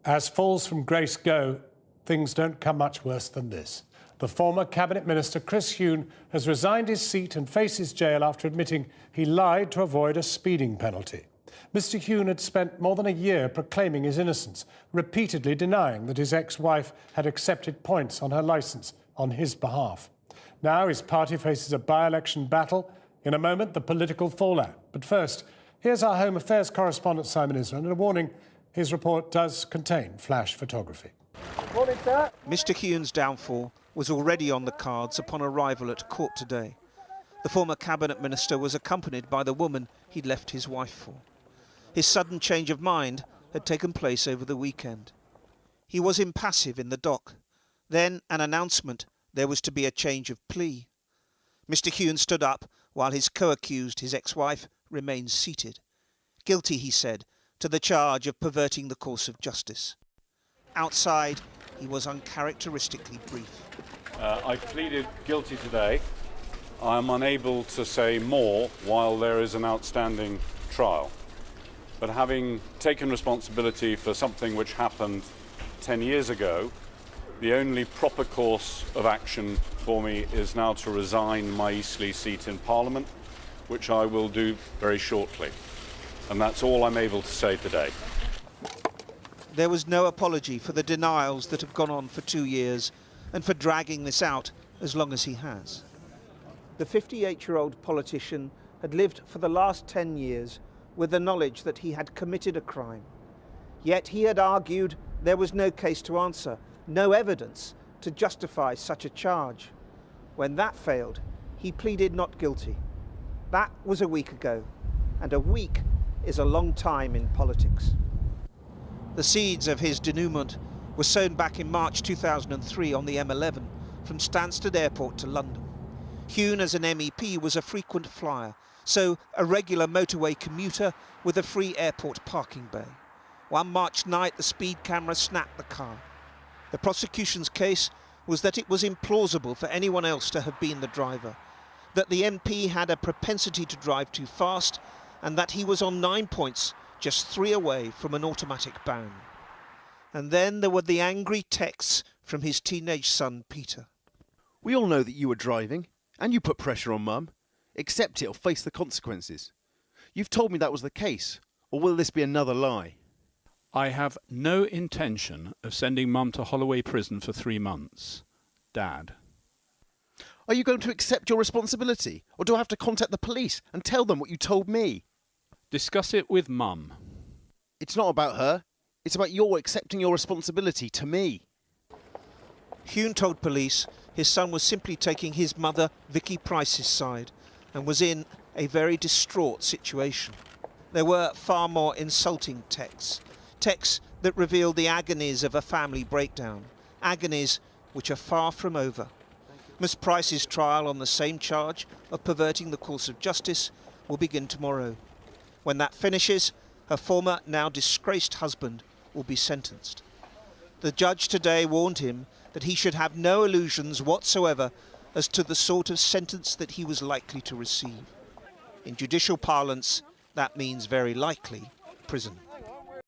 As falls from grace go, things don't come much worse than this. The former Cabinet Minister, Chris Huhne, has resigned his seat and faces jail after admitting he lied to avoid a speeding penalty. Mr Huhne had spent more than a year proclaiming his innocence, repeatedly denying that his ex-wife had accepted points on her licence on his behalf. Now his party faces a by-election battle. In a moment, the political fallout. But first, here's our Home Affairs correspondent, Simon Israel, and a warning: his report does contain flash photography. Morning, sir. Mr Huhne's downfall was already on the cards upon arrival at court today. The former Cabinet Minister was accompanied by the woman he'd left his wife for. His sudden change of mind had taken place over the weekend. He was impassive in the dock. Then an announcement there was to be a change of plea. Mr Huhne stood up while his co-accused, his ex-wife, remained seated. Guilty, he said, to the charge of perverting the course of justice. Outside, he was uncharacteristically brief. I pleaded guilty today. I am unable to say more while there is an outstanding trial. But having taken responsibility for something which happened 10 years ago, the only proper course of action for me is now to resign my Eastleigh seat in Parliament, which I will do very shortly. And that's all I'm able to say today. There was no apology for the denials that have gone on for 2 years and for dragging this out as long as he has. The 58-year-old politician had lived for the last 10 years with the knowledge that he had committed a crime. Yet he had argued there was no case to answer, no evidence to justify such a charge. When that failed, he pleaded not guilty. That was a week ago, and a week is a long time in politics. The seeds of his denouement were sown back in March 2003 on the M11 from Stansted Airport to London. Huhne, as an MEP, was a frequent flyer, so a regular motorway commuter with a free airport parking bay. One March night, the speed camera snapped the car. The prosecution's case was that it was implausible for anyone else to have been the driver, that the MP had a propensity to drive too fast, and that he was on 9 points, just 3 away from an automatic ban. And then there were the angry texts from his teenage son, Peter. We all know that you were driving, and you put pressure on Mum. Accept it or face the consequences. You've told me that was the case, or will this be another lie? I have no intention of sending Mum to Holloway Prison for 3 months. Dad. Are you going to accept your responsibility, or do I have to contact the police and tell them what you told me? Discuss it with Mum. It's not about her. It's about your accepting your responsibility to me. Huhne told police his son was simply taking his mother, Vicky Price's side, and was in a very distraught situation. There were far more insulting texts that revealed the agonies of a family breakdown, agonies which are far from over. Miss Price's trial on the same charge of perverting the course of justice will begin tomorrow. When that finishes, her former, now disgraced husband will be sentenced. The judge today warned him that he should have no illusions whatsoever as to the sort of sentence that he was likely to receive. In judicial parlance, that means very likely prison.